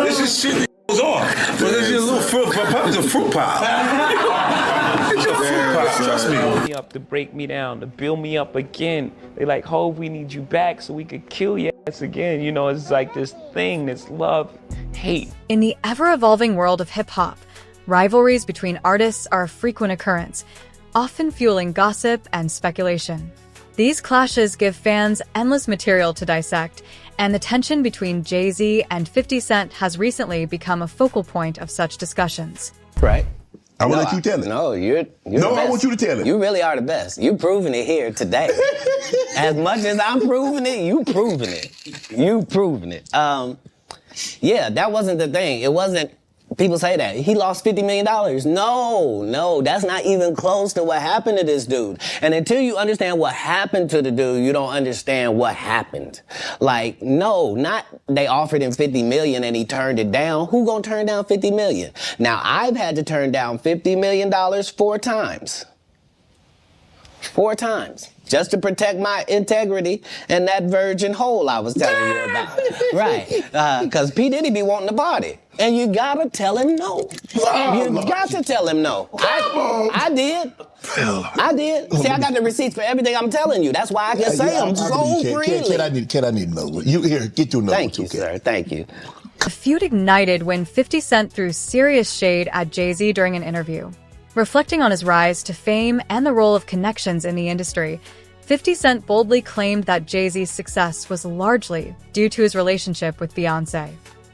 This is shit that goes on. But it's just a little fruit pop. It's a fruit pop. It's a fruit pop. Trust me. Up to break me down, to build me up again. They like, Hov, we need you back so we could kill your ass again. You know, it's like this thing, this love, hate. In the ever-evolving world of hip-hop, rivalries between artists are a frequent occurrence, often fueling gossip and speculation. These clashes give fans endless material to dissect, and the tension between Jay Z and 50 Cent has recently become a focal point of such discussions. Right. I will let you tell it. No, you're no, the best. I want you to tell it. You really are the best. You proving it here today. As much as I'm proving it, you proving it. You proving it. Yeah, that wasn't the thing. It wasn't, people say that. He lost $50 million. No, that's not even close to what happened to this dude. And until you understand what happened to the dude, you don't understand what happened. Like, no, not they offered him $50 million and he turned it down. Who gonna turn down $50 million? Now, I've had to turn down $50 million 4 times. 4 times. Just to protect my integrity and that virgin hole I was telling you about. Right. Because P. Diddy be wanting to party. And you gotta tell him no. You got to tell him no. I did. I did. See, I got the receipts for everything I'm telling you. That's why I can say them so freely. Kid, I need another one. You here, get your number. Thank you, sir. Thank you. The feud ignited when 50 Cent threw serious shade at Jay Z during an interview. Reflecting on his rise to fame and the role of connections in the industry, 50 Cent boldly claimed that Jay Z's success was largely due to his relationship with Beyoncé.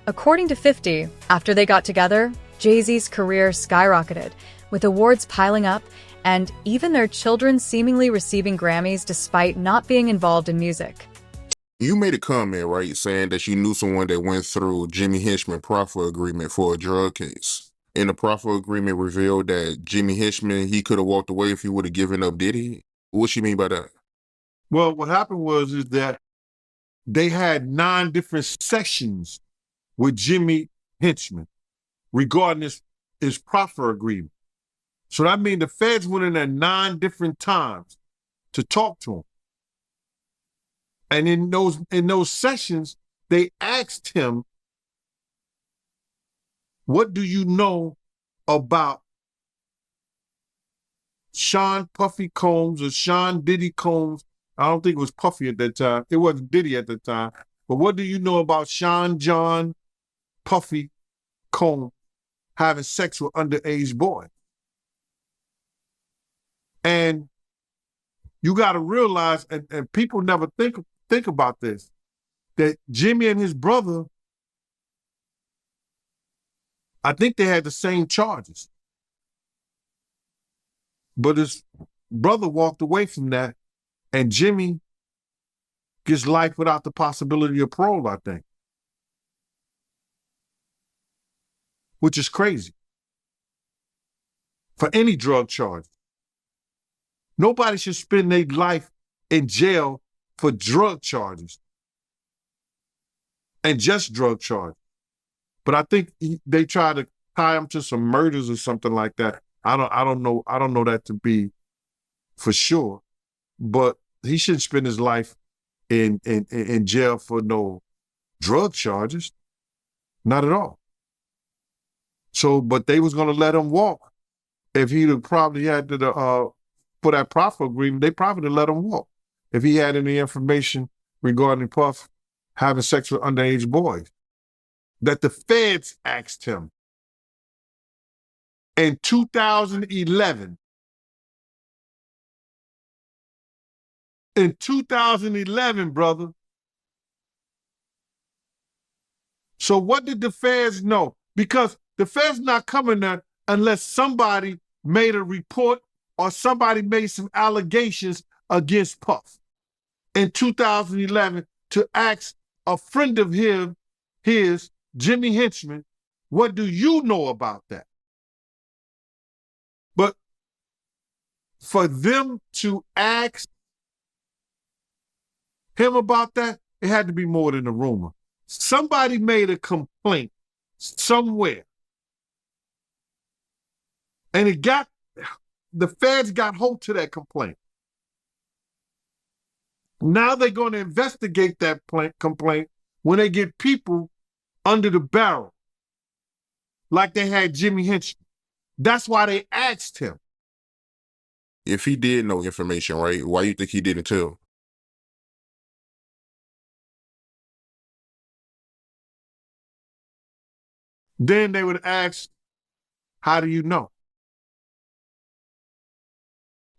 According to 50, after they got together, Jay Z's career skyrocketed, with awards piling up and even their children seemingly receiving Grammys despite not being involved in music. You made a comment, right, saying that you knew someone that went through Jimmy Hinchman proffer agreement for a drug case. And the proffer agreement revealed that Jimmy Hinchman, he could have walked away if he would have given up Diddy. What you mean by that? Well, what happened is that they had 9 different sessions with Jimmy Hinchman regarding his proffer agreement. So that means the feds went in there 9 different times to talk to him. And in those sessions, they asked him, what do you know about Sean Puffy Combs or Sean Diddy Combs? I don't think it was Puffy at that time. It wasn't Diddy at the time. But what do you know about Sean John Puffy Combs having sex with underage boys? And you got to realize, and people never think about this, that Jimmy and his brother, I think they had the same charges. But his brother walked away from that, and Jimmy gets life without the possibility of parole, I think. Which is crazy. For any drug charge. Nobody should spend their life in jail for drug charges. And just drug charges. But I think they try to tie him to some murders or something like that. I don't know that to be for sure. But he shouldn't spend his life in jail for no drug charges. Not at all. So, but they was gonna let him walk. If he'd have probably had to for that proffer agreement, they probably let him walk. If he had any information regarding Puff having sex with underage boys. That the feds asked him in 2011. In 2011, brother. So what did the feds know? Because the feds not coming there unless somebody made a report or somebody made some allegations against Puff in 2011 to ask a friend of his, Jimmy Hinchman, what do you know about that? But for them to ask him about that, it had to be more than a rumor. Somebody made a complaint somewhere. And the feds got hold to that complaint. Now they're going to investigate that complaint when they get people under the barrel. like they had Jimmy Henchman. That's why they asked him. If he did know information, right, why you think he didn't tell? Then they would ask, how do you know?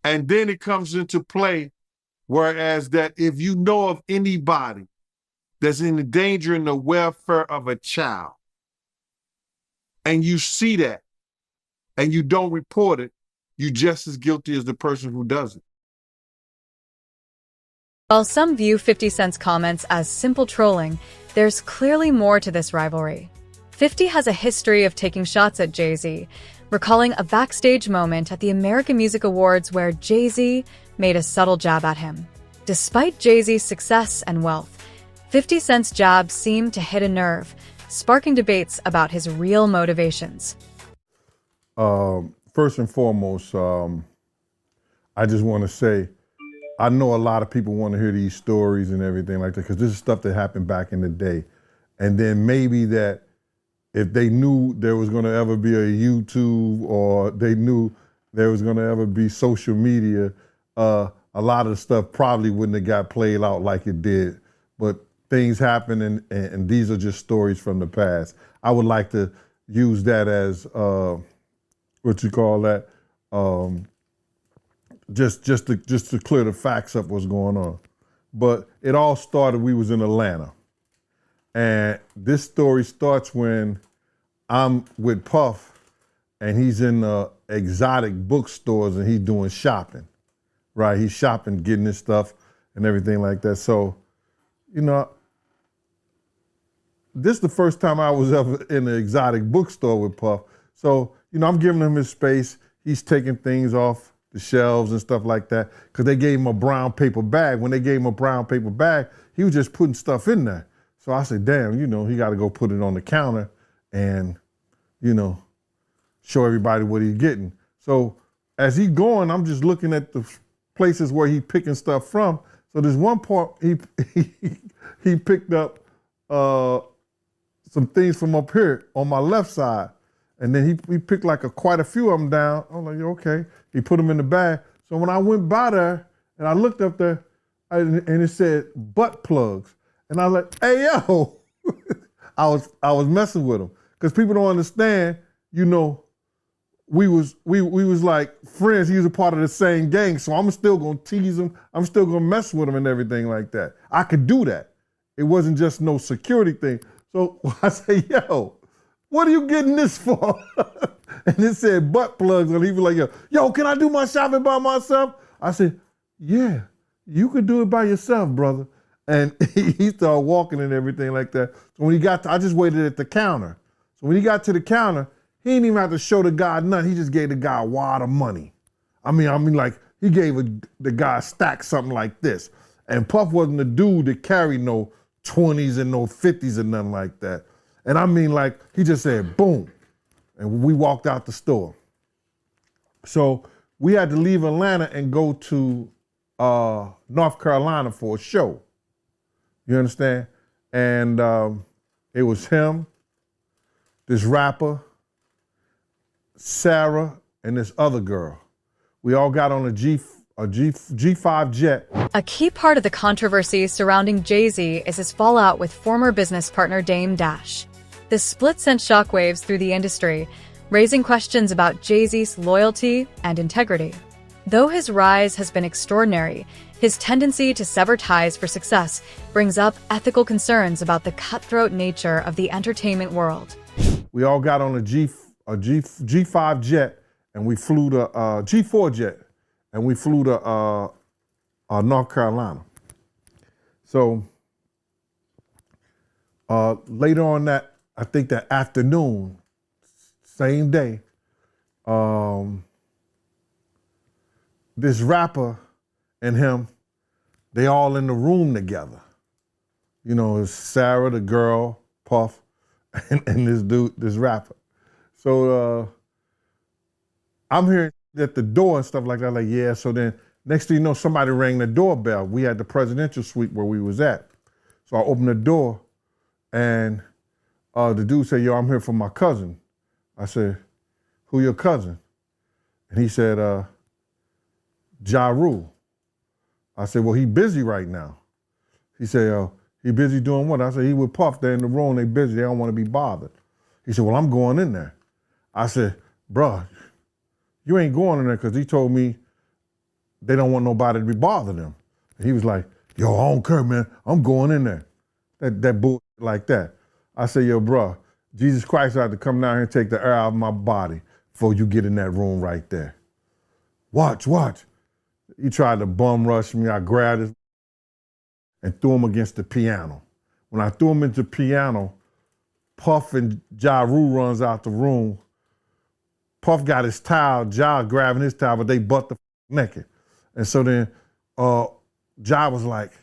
And then it comes into play, whereas that if you know of anybody that's in danger in the welfare of a child, and you see that, and you don't report it, you're just as guilty as the person who does it. While some view 50 Cent's comments as simple trolling, there's clearly more to this rivalry. 50 has a history of taking shots at Jay Z, recalling a backstage moment at the American Music Awards where Jay Z made a subtle jab at him. Despite Jay Z's success and wealth, 50 Cent's jab seemed to hit a nerve, sparking debates about his real motivations. First and foremost, I just want to say, I know a lot of people want to hear these stories and everything like that, because this is stuff that happened back in the day. And then maybe that if they knew there was going to ever be a YouTube, or they knew there was going to ever be social media, a lot of the stuff probably wouldn't have got played out like it did. But things happen, and these are just stories from the past. I would like to use that as, what you call that, just to clear the facts up what's going on. But it all started, we was in Atlanta. And this story starts when I'm with Puff, and he's in exotic bookstores, and he's doing shopping, right? He's shopping, getting his stuff and everything like that. So, you know, this is the first time I was ever in an exotic bookstore with Puff. So, you know, I'm giving him his space. He's taking things off the shelves and stuff like that, because they gave him a brown paper bag. When they gave him a brown paper bag, he was just putting stuff in there. So I said, damn, you know, he got to go put it on the counter and, you know, show everybody what he's getting. So as he's going, I'm just looking at the places where he's picking stuff from. So there's one part he picked up some things from up here on my left side. And then he picked like quite a few of them down. I'm like, okay. He put them in the bag. So when I went by there and I looked up there, and it said butt plugs. And I was like, hey, yo. I was messing with him. Because people don't understand, you know, we was like friends. He was a part of the same gang. So I'm still gonna tease him. I'm still gonna mess with him and everything like that. I could do that. It wasn't just no security thing. So I say, yo, what are you getting this for? And it said butt plugs. And he was like, yo, can I do my shopping by myself? I said, yeah, you could do it by yourself, brother. And he started walking and everything like that. So when he got to, I just waited at the counter. So when he got to the counter, he didn't even have to show the guy nothing. He just gave the guy a wad of money. I mean, like he gave the guy a stack something like this. And Puff wasn't the dude that carried no 20s and no 50s and nothing like that. And I mean, like, he just said, boom. And we walked out the store. So we had to leave Atlanta and go to North Carolina for a show. You understand? And it was him, this rapper, Sarah, and this other girl. We all got on a G5 jet. A key part of the controversy surrounding Jay Z is his fallout with former business partner Dame Dash. The split sent shockwaves through the industry, raising questions about Jay Z's loyalty and integrity. Though his rise has been extraordinary, his tendency to sever ties for success brings up ethical concerns about the cutthroat nature of the entertainment world. We all got on a G5 jet, and we flew to G4 jet, and we flew to North Carolina. So later on that, I think that afternoon, same day, this rapper and him, they all in the room together. You know, it's Sarah, the girl, Puff, and this dude, this rapper. So I'm hearing at the door and stuff like that, like, yeah, so then next thing you know, somebody rang the doorbell. We had the presidential suite where we was at. So I opened the door and the dude said, yo, I'm here for my cousin. I said, who your cousin? And he said, Ja Rule. I said, well, he busy right now. He said, he busy doing what? I said, he with Puff. They're in the room. They busy. They don't want to be bothered. He said, well, I'm going in there. I said, bruh, you ain't going in there because he told me they don't want nobody to be bothering them. And he was like, yo, I don't care, man. I'm going in there. That bullshit like that. I said, yo, bruh, Jesus Christ had to come down here and take the air out of my body before you get in that room right there. Watch. He tried to bum rush me. I grabbed his and threw him against the piano. When I threw him into the piano, Puff and Ja Rule runs out the room. Puff got his towel, Ja grabbing his towel, but they butt the naked. And so then Ja was like,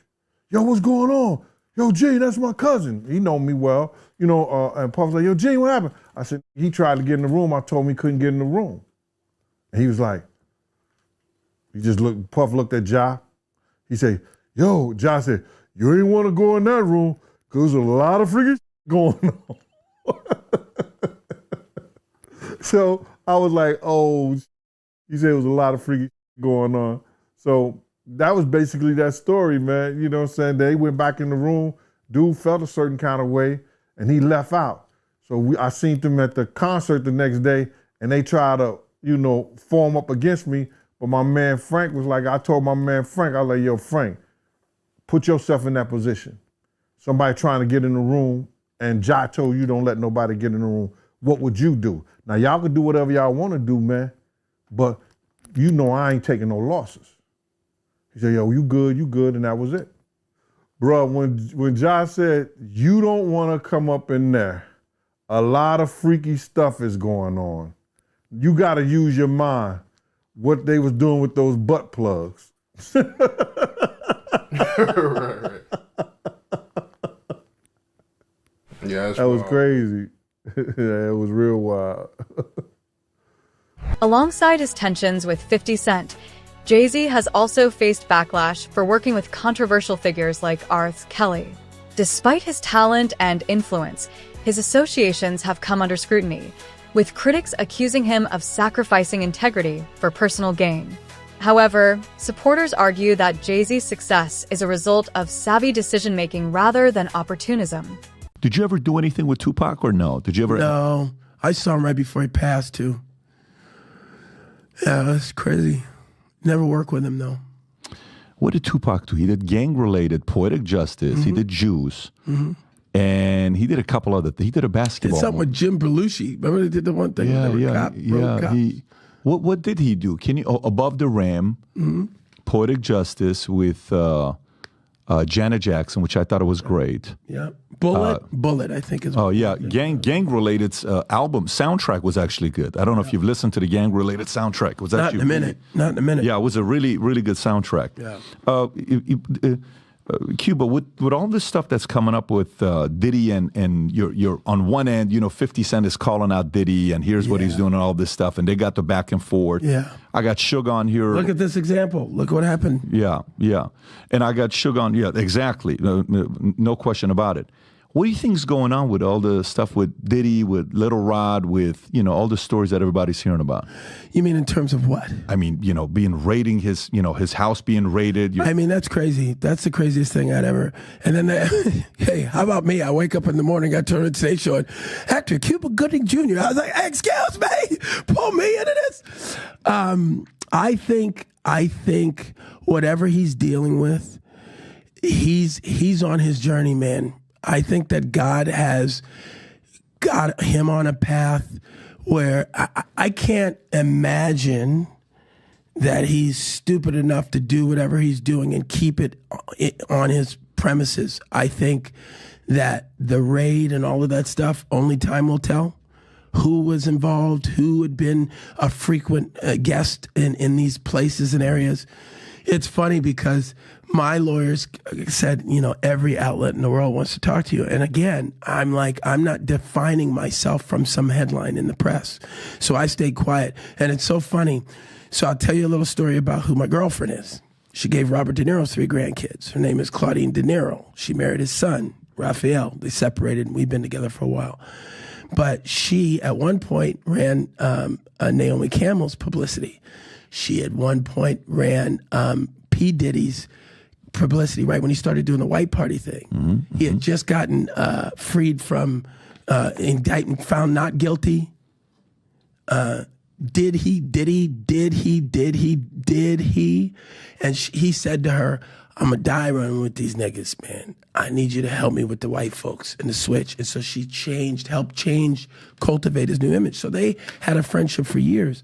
yo, what's going on? Yo, G, that's my cousin. He know me well. And Puff was like, yo, G, what happened? I said, he tried to get in the room. I told him he couldn't get in the room. And he was like, Puff looked at Ja. He said, yo, Ja said, you ain't want to go in that room because there's a lot of freaking going on. So I was like, oh, he said it was a lot of freaking going on. So that was basically that story, man. You know what I'm saying? They went back in the room. Dude felt a certain kind of way, and he left out. So I seen them at the concert the next day, and they tried to, form up against me. But my man Frank was like, I told my man Frank, I was like, yo, Frank, put yourself in that position. Somebody trying to get in the room, and Ja told you don't let nobody get in the room. What would you do? Now, y'all can do whatever y'all want to do, man, but I ain't taking no losses. He said, yo, you good, and that was it. Bro, when Ja said, you don't want to come up in there, a lot of freaky stuff is going on. You got to use your mind. What they was doing with those butt plugs. Right. Yeah, that was crazy. Yeah, it was real wild. Alongside his tensions with 50 Cent, Jay Z has also faced backlash for working with controversial figures like R. Kelly. Despite his talent and influence, his associations have come under scrutiny, with critics accusing him of sacrificing integrity for personal gain. However, supporters argue that Jay Z's success is a result of savvy decision-making rather than opportunism. Did you ever do anything with Tupac or no? Did you ever? No, I saw him right before he passed too. Yeah, that's crazy. Never worked with him though. What did Tupac do? He did gang-related Poetic Justice. He did Juice. And he did a couple other things. He did a basketball. Did something with Jim Belushi. Remember they did the one thing? What did he do? Can you Above the Rim, Poetic Justice with Janet Jackson, which I thought it was great. Yeah, Bullet, I think is. Oh yeah, gang-related album soundtrack was actually good. I don't know if you've listened to the gang-related soundtrack. It was not in a minute. Not in a minute. Yeah, it was a really, really good soundtrack. Yeah. Cuba, with all this stuff that's coming up with Diddy and you're on one end, 50 Cent is calling out Diddy and here's what he's doing and all this stuff, and they got the back and forth. Yeah. I got Suge on here. Look at this example. Look what happened. Yeah. And I got Suge on, exactly. No question about it. What do you think's going on with all the stuff with Diddy, with Little Rod, with, all the stories that everybody's hearing about? You mean in terms of what? I mean, raiding his house being raided. I mean, that's crazy. That's the craziest thing I'd ever. And then, hey, how about me? I wake up in the morning, I turn on the stage show, and Hector Cuba Gooding Jr. I was like, excuse me, pull me into this. I think whatever he's dealing with, he's on his journey, man. I think that God has got him on a path where I can't imagine that he's stupid enough to do whatever he's doing and keep it on his premises. I think that the raid and all of that stuff, only time will tell. Who was involved, who had been a frequent guest in these places and areas. It's funny because my lawyers said, every outlet in the world wants to talk to you. And again, I'm like, I'm not defining myself from some headline in the press. So I stayed quiet. And it's so funny. So I'll tell you a little story about who my girlfriend is. She gave Robert De Niro 3 grandkids. Her name is Claudine De Niro. She married his son, Raphael. They separated and we've been together for a while. But she, at one point, ran Naomi Campbell's publicity. She, at one point, ran P. Diddy's publicity, right when he started doing the white party thing. He had just gotten freed from indictment, found not guilty. Did he? And he said to her, I'm going to die running with these niggas, man. I need you to help me with the white folks and the switch. And so she helped change, cultivate his new image. So they had a friendship for years.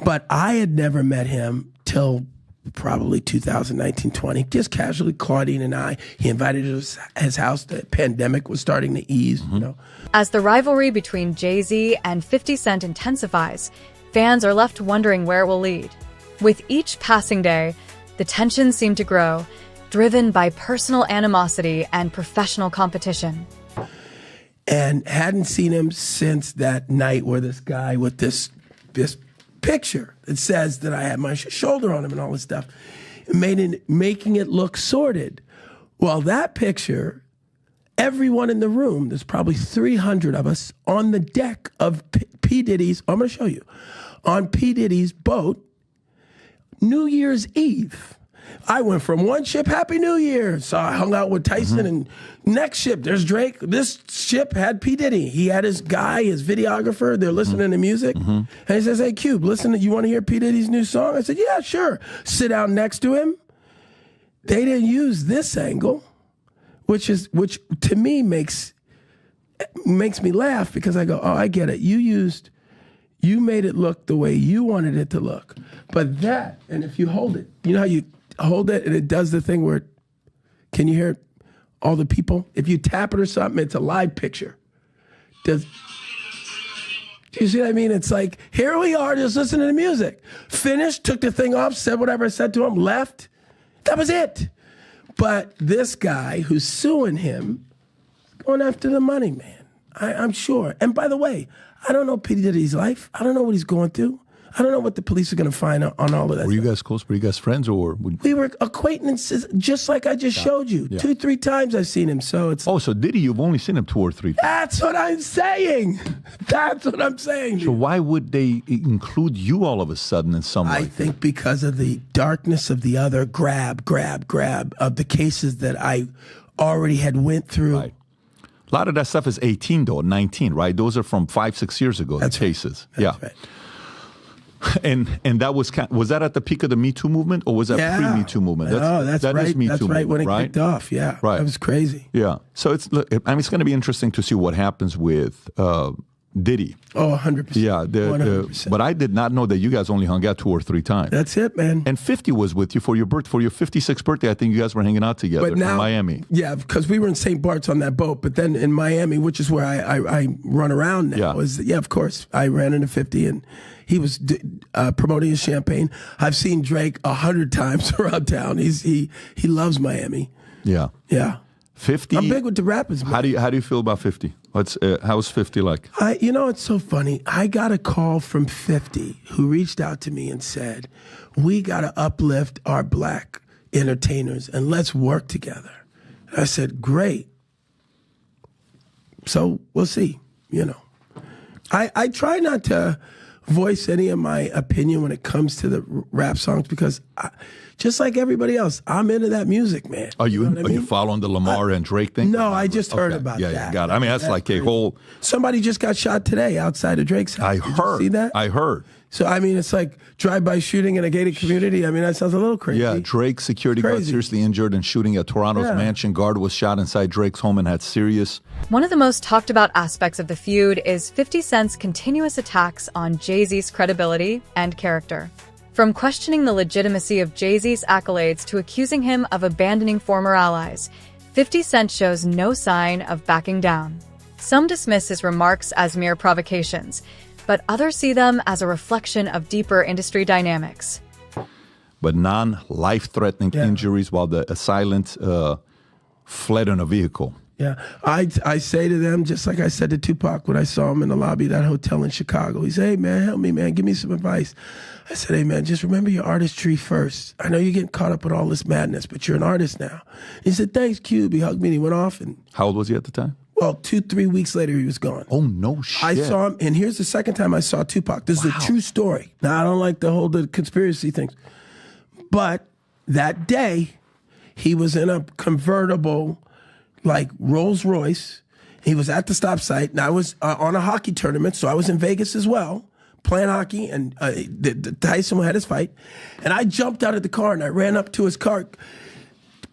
But I had never met him till probably 2019-20, just casually, Claudine and I. He invited us to his house. The pandemic was starting to ease, you know. As the rivalry between Jay Z and 50 Cent intensifies, fans are left wondering where it will lead. With each passing day, the tensions seem to grow, driven by personal animosity and professional competition. And hadn't seen him since that night where this guy with this picture that says that I had my shoulder on him and all this stuff, making it look sordid. Well, that picture, everyone in the room, there's probably 300 of us on the deck of P. Diddy's, I'm going to show you, on P. Diddy's boat, New Year's Eve. I went from one ship, Happy New Year. So I hung out with Tyson, and next ship, there's Drake. This ship had P. Diddy. He had his guy, his videographer. They're listening to music. And he says, hey, Cube, listen, you want to hear P. Diddy's new song? I said, yeah, sure. Sit down next to him. They didn't use this angle, which to me makes me laugh, because I go, oh, I get it. You made it look the way you wanted it to look. But that, and if you hold it, you know how you hold it and it does the thing where, can you hear all the people? If you tap it or something, it's a live picture. Do you see what I mean? It's like, here we are, just listening to music. Finished, took the thing off, said whatever I said to him, left. That was it. But this guy who's suing him, going after the money, man. I'm sure. And by the way, I don't know P. Diddy's life. I don't know what he's going through. I don't know what the police are going to find on all of that. Were you guys close? Were you guys friends, or? We were acquaintances, just like I just showed you. Yeah. 2-3 times I've seen him. So it's. Oh, so Diddy, you've only seen him 2 or 3 times. That's what I'm saying. That's what I'm saying. So why would they include you all of a sudden in some way? I think because of the darkness of the other grab of the cases that I already had went through. Right. A lot of that stuff is 18, though, 19, right? Those are from 5-6 years ago, the cases. That's right. And that was that at the peak of the Me Too movement, or was that pre-Me Too movement? That's that right. Is Me that's Too right movement, when it kicked off. Yeah, right. That was crazy. Yeah. So it's going to be interesting to see what happens with Diddy. Oh, 100%. Yeah. 100%. But I did not know that you guys only hung out 2 or 3 times. That's it, man. And 50 was with you for your 56th birthday. I think you guys were hanging out together in Miami. Yeah, because we were in St. Bart's on that boat. But then in Miami, which is where I run around now, of course, I ran into 50 and he was promoting his champagne. I've seen Drake 100 times around town. He loves Miami. Yeah. Yeah. 50. I'm big with the rappers, man. How do you feel about 50? How's 50 like? It's so funny. I got a call from 50 who reached out to me and said, we got to uplift our black entertainers and let's work together. I said, great. So we'll see, I try not to voice any of my opinion when it comes to the rap songs, because just like everybody else, I'm into that music, man. Are you following the Lamar and Drake thing? No, I just heard about that. Yeah, got it. I mean, that's like a whole. Somebody just got shot today outside of Drake's house. I Did heard. You see that? I heard. So, I mean, it's like drive-by shooting in a gated community. I mean, that sounds a little crazy. Yeah, Drake's security guard seriously injured in shooting at Toronto's mansion. Guard was shot inside Drake's home and had serious. One of the most talked about aspects of the feud is 50 Cent's continuous attacks on Jay Z's credibility and character. From questioning the legitimacy of Jay Z's accolades to accusing him of abandoning former allies, 50 Cent shows no sign of backing down. Some dismiss his remarks as mere provocations, but others see them as a reflection of deeper industry dynamics. But non-life-threatening injuries while the assailant fled in a vehicle. Yeah, I say to them, just like I said to Tupac when I saw him in the lobby of that hotel in Chicago. He said, hey, man, help me, man. Give me some advice. I said, hey, man, just remember your artistry first. I know you're getting caught up with all this madness, but you're an artist now. He said, thanks, Cube. He hugged me and he went off. And how old was he at the time? Well, 2-3 weeks later, he was gone. Oh, no shit. I saw him, and here's the second time I saw Tupac. This is a true story. Now, I don't like the conspiracy things. But that day, he was in a convertible, like Rolls Royce. He was at the stop site, and I was on a hockey tournament, so I was in Vegas as well, playing hockey, and Tyson had his fight. And I jumped out of the car, and I ran up to his car.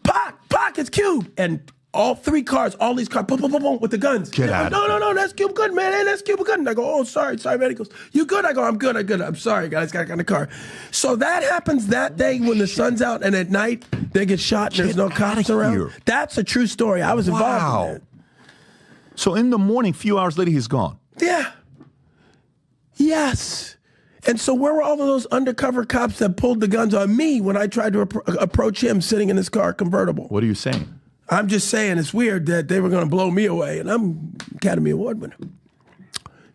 Pac, it's Cube! And all three cars, all these cars, boom, boom, boom, boom, with the guns. Get out. No, that's Cuba Good, man. Hey, that's Cuba Good. And I go, oh, sorry, man. He goes, you good? I go, I'm good. I'm sorry, guys. Got in the car. So that happens that day when the sun's out, and at night they get shot and there's no cops around. Here. That's a true story. I was involved in that. So in the morning, few hours later, he's gone. Yeah. Yes. And so where were all of those undercover cops that pulled the guns on me when I tried to approach him sitting in his car convertible? What are you saying? I'm just saying it's weird that they were going to blow me away, and I'm Academy Award winner.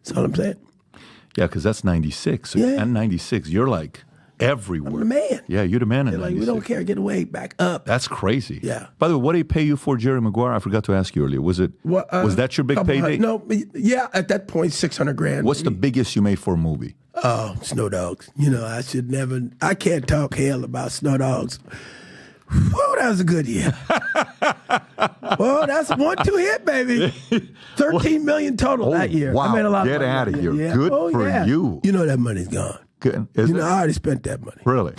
That's all I'm saying. Yeah, because that's 96. So Yeah. and 96, you're like everywhere. I'm the man. Yeah, you're the man in They're like, 96. we don't care. Get away. Back up. That's crazy. Yeah. By the way, what did he pay you for Jerry Maguire? I forgot to ask you earlier. Was that your big payday? No, yeah, at that point, $600,000. What's the biggest you made for a movie? Oh, Snow Dogs. I can't talk hell about Snow Dogs. Whoa, that was a good year. Well, that's 1-2 hit, baby. 13 million total that year. Wow. I made a lot Get of money. out of here. Yeah. Good for you. You know that money's gone. Good. Is it? I already spent that money. Really?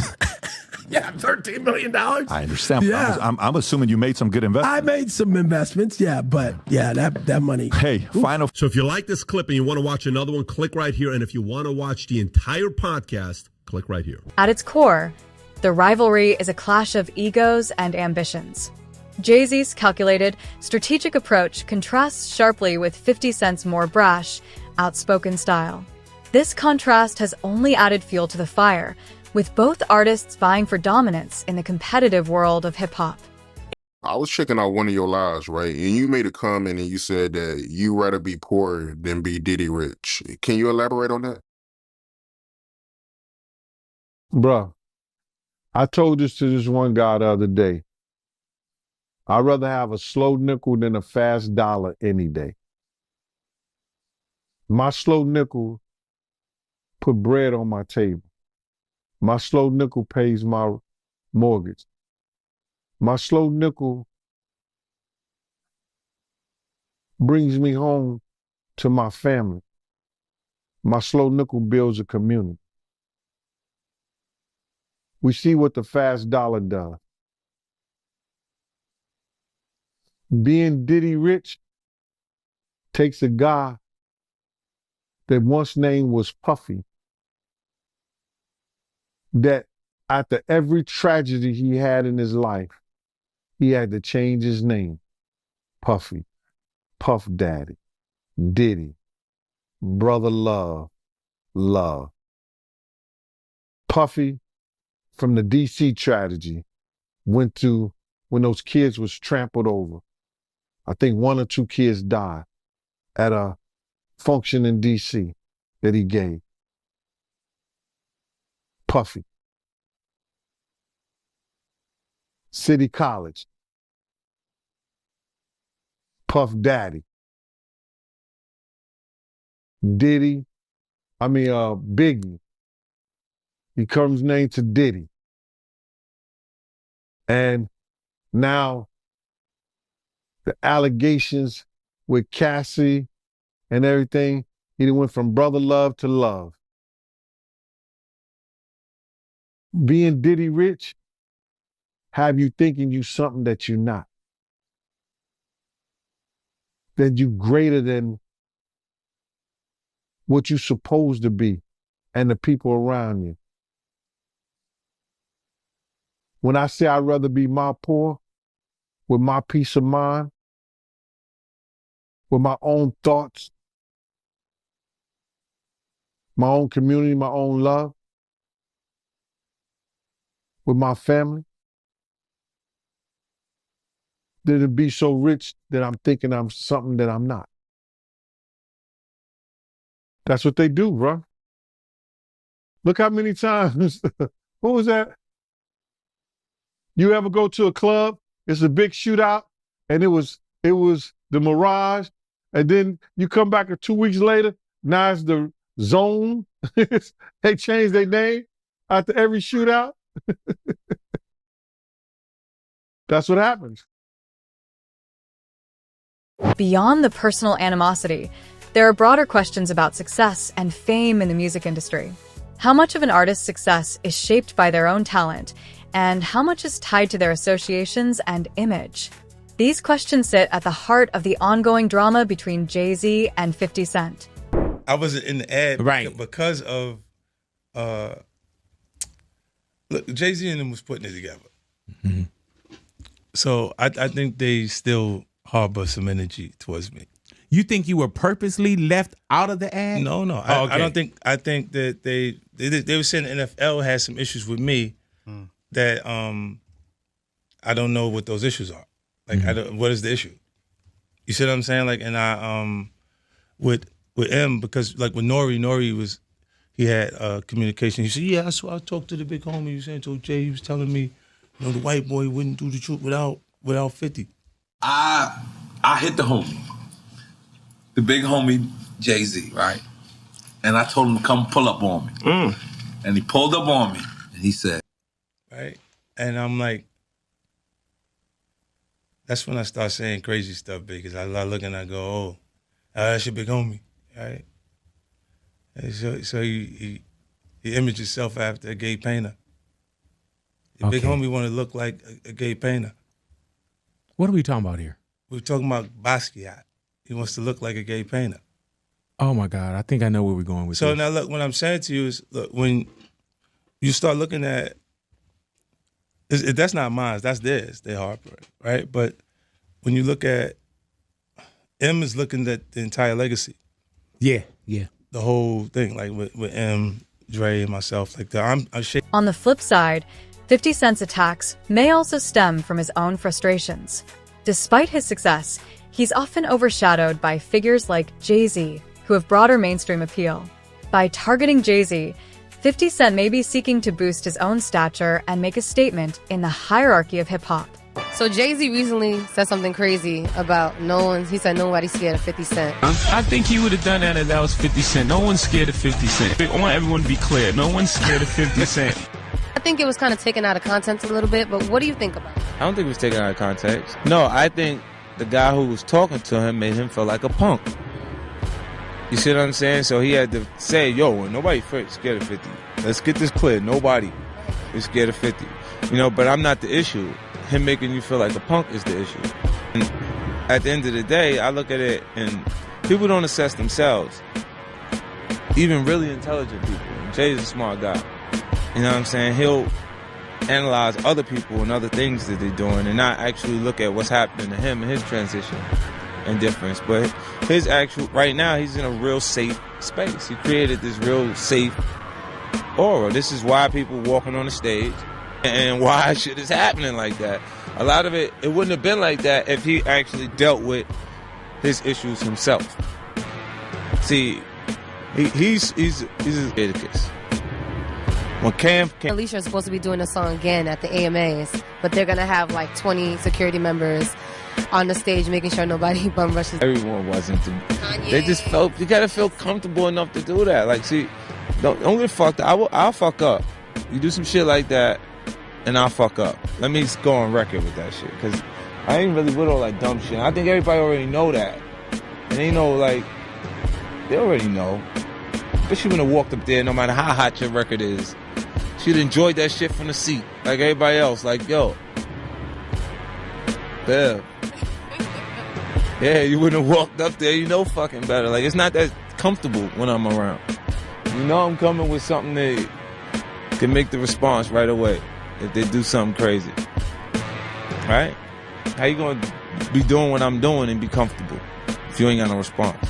Yeah, $13 million. I understand. Yeah. I'm assuming you made some good investments. I made some investments, yeah, but yeah, that money. Hey, final. So if you like this clip and you want to watch another one, click right here. And if you want to watch the entire podcast, click right here. At its core, the rivalry is a clash of egos and ambitions. Jay Z's calculated, strategic approach contrasts sharply with 50 Cent's more brash, outspoken style. This contrast has only added fuel to the fire, with both artists vying for dominance in the competitive world of hip-hop. I was checking out one of your lives, right? And you made a comment and you said that you rather be poor than be Diddy rich. Can you elaborate on that? Bruh, I told this to this one guy the other day. I'd rather have a slow nickel than a fast dollar any day. My slow nickel put bread on my table. My slow nickel pays my mortgage. My slow nickel brings me home to my family. My slow nickel builds a community. We see what the fast dollar does. Being Diddy rich takes a guy that once name was Puffy, that after every tragedy he had in his life, he had to change his name. Puffy, Puff Daddy, Diddy, Brother Love. Puffy, from the DC tragedy, went to when those kids was trampled over. I think 1 or 2 kids died at a function in DC that he gave. Puffy. City College. Puff Daddy. Biggie. He comes named to Diddy. And now the allegations with Cassie and everything, he went from brother love to love. Being Diddy rich have you thinking you something that you're not. That you greater than what you're supposed to be and the people around you. When I say I'd rather be my poor, with my peace of mind, with my own thoughts, my own community, my own love, with my family, than to be so rich that I'm thinking I'm something that I'm not. That's what they do, bro. Look how many times, what was that? You ever go to a club, it's a big shootout, and it was the Mirage, And then you come back 2 weeks later, now it's the Zone. They changed their name after every shootout. That's what happens. Beyond the personal animosity, there are broader questions about success and fame in the music industry. How much of an artist's success is shaped by their own talent, and how much is tied to their associations and image? These questions sit at the heart of the ongoing drama between Jay Z and 50 Cent. I wasn't in the ad because of look, Jay Z and them was putting it together. Mm-hmm. So I think they still harbor some energy towards me. You think you were purposely left out of the ad? No. I don't think. I think that they were saying the NFL has some issues with me that I don't know what those issues are. Like what is the issue? You see what I'm saying? Like, and I with M, because like with Nori he had communication. He said, yeah, I talked to the big homie. He was saying to Jay, he was telling me, you know, the white boy wouldn't do the truth without 50. I hit the homie, the big homie Jay Z, right? And I told him to come pull up on me. And he pulled up on me and he said, right? And I'm like, that's when I start saying crazy stuff, because I look and I go, oh, that's your big homie, right? And so he imaged himself after a gay painter. The big homie want to look like a gay painter. What are we talking about here? We're talking about Basquiat. He wants to look like a gay painter. Oh my God, I think I know where we're going with so this. Now look, what I'm saying to you is, look, when you start looking at, that's not mine, that's theirs, they Harper, right? But when you look at, M is looking at the entire legacy. Yeah. The whole thing, like with M, Dre, and myself, like that. I'm On the flip side, 50 Cent's attacks may also stem from his own frustrations. Despite his success, he's often overshadowed by figures like Jay Z, who have broader mainstream appeal. By targeting Jay Z, 50 Cent may be seeking to boost his own stature and make a statement in the hierarchy of hip-hop. So Jay Z recently said something crazy about he said nobody's scared of 50 Cent. I think he would have done that if that was 50 Cent. No one's scared of 50 Cent. I want everyone to be clear. No one's scared of 50 Cent. I think it was kind of taken out of context a little bit, but what do you think about it? I don't think it was taken out of context. No, I think the guy who was talking to him made him feel like a punk. You see what I'm saying? So he had to say, yo, nobody scared of 50. Let's get this clear. Nobody is scared of 50. You know, but I'm not the issue. Him making you feel like a punk is the issue. And at the end of the day, I look at it and people don't assess themselves. Even really intelligent people. Jay's a smart guy. You know what I'm saying? He'll analyze other people and other things that they're doing and not actually look at what's happening to him and his transition and difference. But his right now, he's in a real safe space. He created this real safe aura. This is why people walking on the stage and why shit is happening like that. A lot of it wouldn't have been like that if he actually dealt with his issues himself. See, he's a Leviticus. When Alicia is supposed to be doing a song again at the AMAs, but they're gonna have like 20 security members on the stage making sure nobody bum rushes. Everyone wasn't. They just felt, you gotta feel comfortable enough to do that. Like, see, don't get fucked up. I'll fuck up. You do some shit like that, and I'll fuck up. Let me go on record with that shit, because I ain't really with all that dumb shit. I think everybody already know that. And they know, like, they already know. But she wouldn't have walked up there no matter how hot your record is. She'd enjoyed that shit from the seat, like everybody else. Like, yo, Bev. Yeah, you wouldn't have walked up there, you know fucking better. Like, it's not that comfortable when I'm around. You know I'm coming with something that can make the response right away if they do something crazy. Right? How you gonna be doing what I'm doing and be comfortable if you ain't got no response?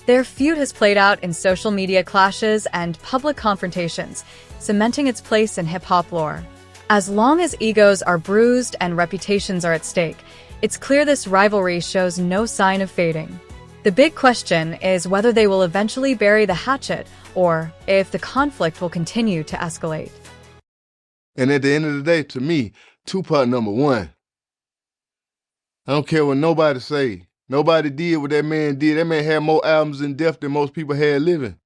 Their feud has played out in social media clashes and public confrontations, cementing its place in hip-hop lore. As long as egos are bruised and reputations are at stake, it's clear this rivalry shows no sign of fading. The big question is whether they will eventually bury the hatchet, or if the conflict will continue to escalate. And at the end of the day, to me, Tupac #1. I don't care what nobody say. Nobody did what that man did. That man had more albums in depth than most people had living.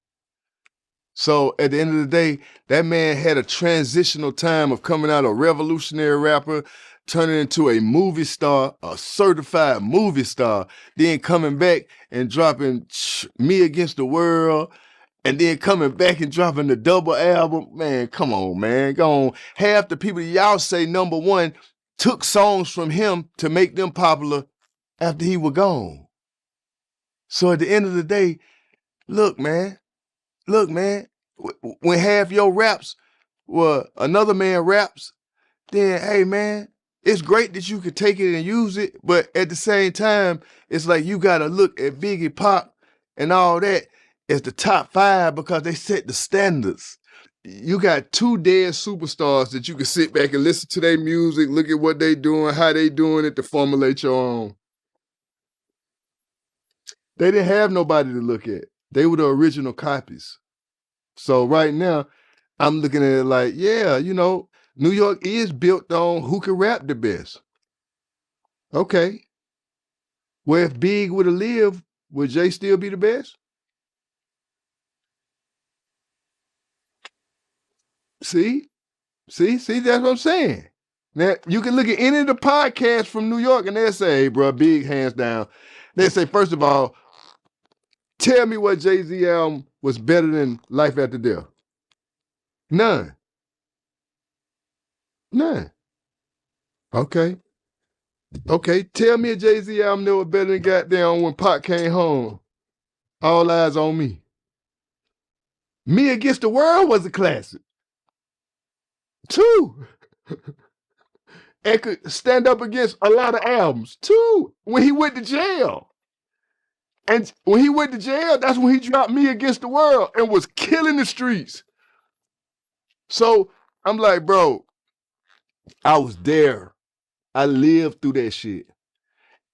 So at the end of the day, that man had a transitional time of coming out a revolutionary rapper, turning into a movie star, a certified movie star, then coming back and dropping Me Against the World, and then coming back and dropping the double album. Man, come on, man. Go on. Half the people y'all say number one took songs from him to make them popular after he was gone. So at the end of the day, look, man, when half your raps were another man raps, then, hey, man, it's great that you could take it and use it, but at the same time, it's like you got to look at Biggie, Pop, and all that as the top 5 because they set the standards. You got 2 dead superstars that you can sit back and listen to their music, look at what they doing, how they doing it to formulate your own. They didn't have nobody to look at. They were the original copies. So right now, I'm looking at it like, yeah, you know, New York is built on who can rap the best. Okay. Well, if Big would have lived, would Jay still be the best? See, that's what I'm saying. Now, you can look at any of the podcasts from New York and they'll say, hey, bro, Big hands down. They say, first of all, tell me what Jay Z album was better than Life After Death. None. Okay. Tell me a Jay Z album that was better than goddamn When Pac Came Home. All Eyes on Me. Me Against the World was a classic. 2. And could stand up against a lot of albums. 2. When he went to jail. And when he went to jail, that's when he dropped Me Against the World and was killing the streets. So I'm like, bro, I was there. I lived through that shit.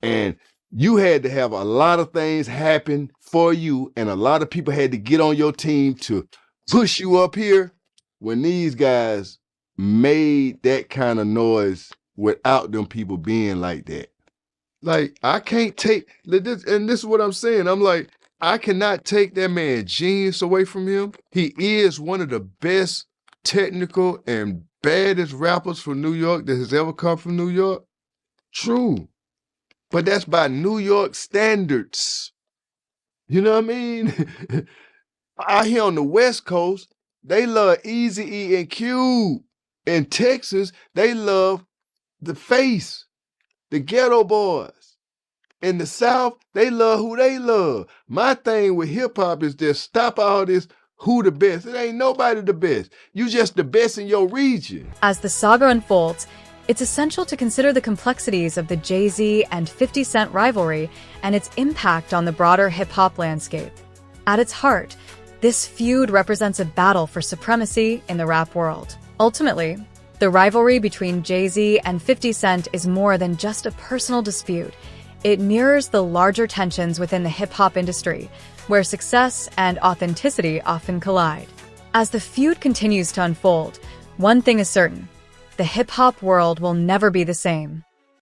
And you had to have a lot of things happen for you, and a lot of people had to get on your team to push you up here when these guys made that kind of noise without them people being like that. Like, I can't take this, and this is what I'm saying. I'm like, I cannot take that man's genius away from him. He is one of the best technical and baddest rappers from New York that has ever come from New York. True. But that's by New York standards. You know what I mean? Out here on the West Coast, they love Eazy-E and Cube. In Texas, they love The Face, the Ghetto Boys. In the South, they love who they love. My thing with hip-hop is just stop all this who the best. It ain't nobody the best. You just the best in your region. As the saga unfolds, it's essential to consider the complexities of the Jay Z and 50 Cent rivalry and its impact on the broader hip-hop landscape. At its heart, this feud represents a battle for supremacy in the rap world. Ultimately, the rivalry between Jay Z and 50 Cent is more than just a personal dispute. It mirrors the larger tensions within the hip-hop industry, where success and authenticity often collide. As the feud continues to unfold, one thing is certain: the hip-hop world will never be the same.